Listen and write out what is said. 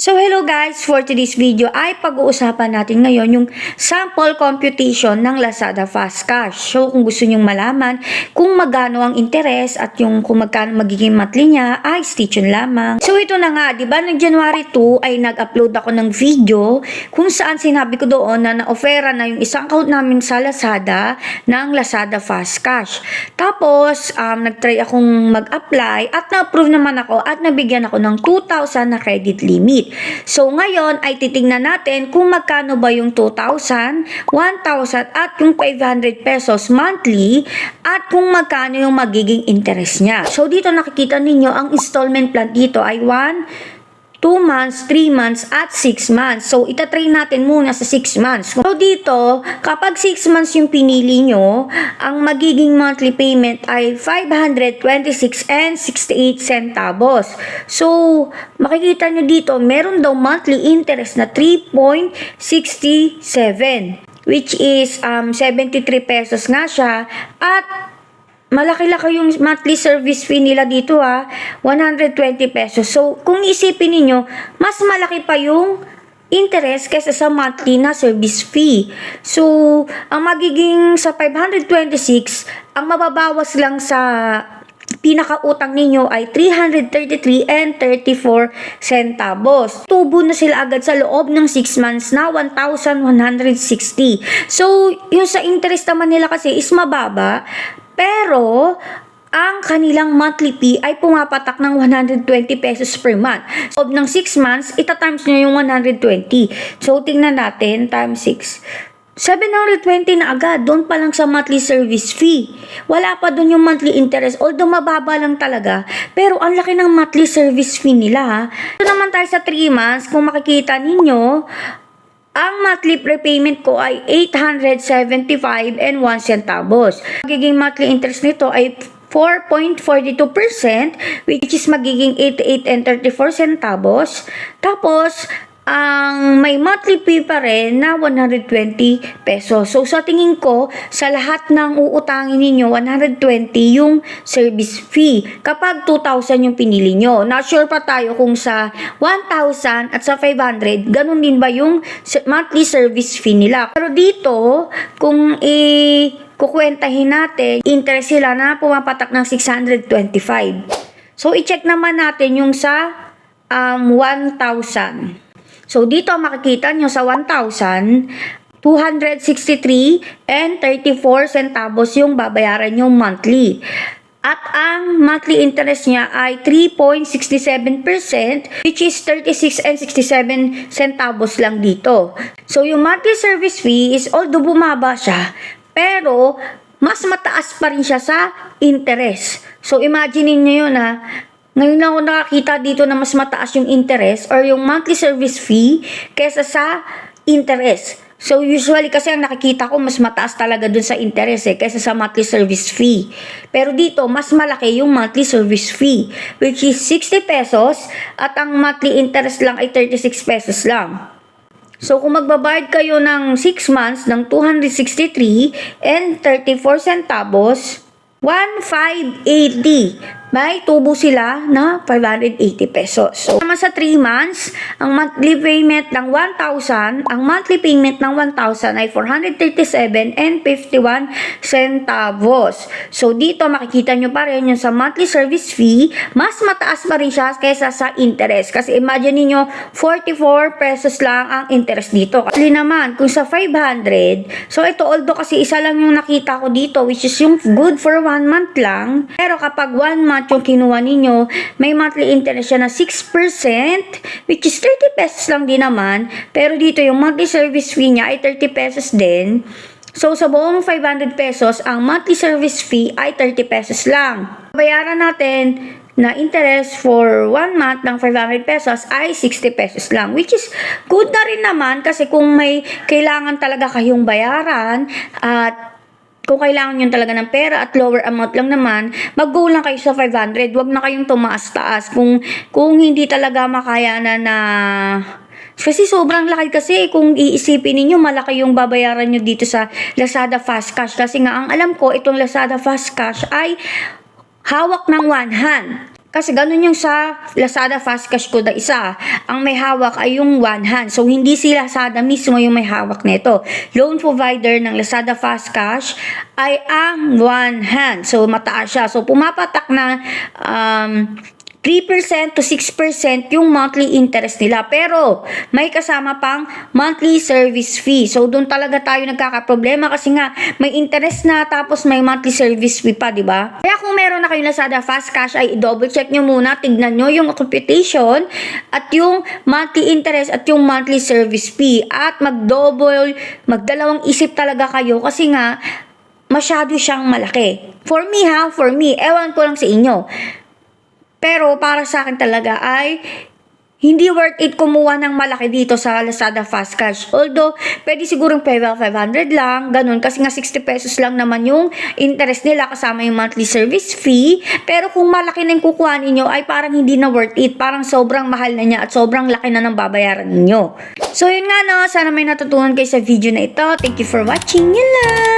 So hello guys, for today's video ay pag-uusapan natin ngayon yung sample computation ng Lazada Fast Cash. So kung gusto nyong malaman kung magkano ang interest at yung kung magkano magiging monthly niya ay stay tuned lamang. So ito na nga, di ba, noong January 2 ay nag-upload ako ng video kung saan sinabi ko doon na na-offera na yung isang account namin sa Lazada ng Lazada Fast Cash. Tapos nag-try akong mag-apply at na-approve naman ako at nabigyan ako ng 2,000 na credit limit. So, ngayon ay titingnan natin kung magkano ba yung 2,000, 1,000 at yung 500 pesos monthly at kung magkano yung magiging interest niya. So, dito nakikita ninyo ang installment plan dito ay 1, 2 months, 3 months, at 6 months. So, itatry natin muna sa 6 months. So, dito, kapag 6 months yung pinili nyo, ang magiging monthly payment ay 526 and 68 centavos. So, makikita nyo dito, meron daw monthly interest na 3.67, which is 73 pesos nga siya, at malaki-laki yung monthly service fee nila dito 120 pesos. So, kung isipin niyo, mas malaki pa yung interest kaysa sa monthly na service fee. So, ang magiging sa 526, ang mababawas lang sa pinakautang ninyo ay 333 and 34 centavos. Tubo na sila agad sa loob ng 6 months na 1,160. So, yung sa interest naman nila kasi is mababa, pero ang kanilang monthly fee ay pumapatak ng 120 pesos per month. So, ng 6 months, itatimes nyo yung 120. So, tingnan natin, times 6. 720 na agad, doon pa lang sa monthly service fee. Wala pa doon yung monthly interest, although mababa lang talaga. Pero ang laki ng monthly service fee nila. Ito naman tayo sa 3 months, kung makikita ninyo, ang monthly prepayment ko ay 875 and 1 centavos. Magiging monthly interest nito ay 4.42%, which is magiging 88 and 34 centavos. Tapos, ang may monthly fee pa rin na 120 pesos. So, sa tingin ko, sa lahat ng uutangin ninyo, 120 yung service fee. Kapag 2,000 yung pinili nyo. Not sure pa tayo kung sa 1,000 at sa 500, ganun din ba yung monthly service fee nila. Pero dito, kung kukwentahin natin, interest sila na pumapatak ng 625. So, i-check naman natin yung sa 1,000. So, dito makikita nyo sa 1,000, 263 and 34 centavos yung babayaran yung monthly. At ang monthly interest niya ay 3.67%, which is 36 and 67 centavos lang dito. So, yung monthly service fee is although bumaba siya, pero mas mataas pa rin siya sa interest. So, imagine niyo yun ngayon ako nakakita dito na mas mataas yung interest or yung monthly service fee kesa sa interest. So, usually kasi ang nakikita ko mas mataas talaga dun sa interest kesa sa monthly service fee. Pero dito, mas malaki yung monthly service fee, which is 60 pesos at ang monthly interest lang ay 36 pesos lang. So, kung magbabayad kayo ng 6 months ng 263 and 34 centavos, 1,580. May tubo sila na 580 pesos. So, naman sa 3 months, ang monthly payment ng 1,000, ang monthly payment ng 1,000 ay 437 and 51 centavos. So, dito makikita nyo pa rin yung sa monthly service fee, mas mataas pa rin siya kaysa sa interest. Kasi imagine niyo 44 pesos lang ang interest dito. Kasi naman, kung sa 500, so ito, although kasi isa lang yung nakita ko dito, which is yung good for 1 month lang, pero kapag 1 month yung kinuha ninyo, may monthly interest siya na 6%, which is 30 pesos lang din naman, pero dito yung monthly service fee niya ay 30 pesos din. So, sa buong 500 pesos, ang monthly service fee ay 30 pesos lang. Bayaran natin na interest for 1 month ng 500 pesos ay 60 pesos lang, which is good na rin naman kasi kung may kailangan talaga kayong bayaran at kung kailangan nyo talaga ng pera at lower amount lang naman, mag-go lang kayo sa 500. Huwag na kayong tumaas-taas. Kung hindi talaga makaya na kasi sobrang laki kasi kung iisipin niyo malaki yung babayaran nyo dito sa Lazada Fast Cash. Kasi nga, ang alam ko, itong Lazada Fast Cash ay hawak ng one hand. Kasi ganun yung sa Lazada Fast Cash ko na isa. Ang may hawak ay yung one hand. So, hindi si Lazada mismo yung may hawak nito. Loan provider ng Lazada Fast Cash ay ang one hand. So, mataas siya. So, pumapatak na 3% to 6% yung monthly interest nila. Pero, may kasama pang monthly service fee. So, doon talaga tayo nagkakaproblema kasi nga, may interest na tapos may monthly service fee pa, di ba? Kaya kung meron na kayong Lazada Fast Cash, ay double check nyo muna, tignan nyo yung computation at yung monthly interest at yung monthly service fee. At magdalawang isip talaga kayo kasi nga, masyado siyang malaki. For me, ewan ko lang sa inyo. Pero para sa akin talaga ay hindi worth it kumuha ng malaki dito sa Lazada Fast Cash. Although, pwede sigurong 500 lang, ganun. Kasi nga 60 pesos lang naman yung interest nila kasama yung monthly service fee. Pero kung malaki na yung kukuha ninyo, ay parang hindi na worth it. Parang sobrang mahal na niya at sobrang laki na ng babayaran ninyo. So, yun nga no. Sana may natutunan kayo sa video na ito. Thank you for watching. Yun lang!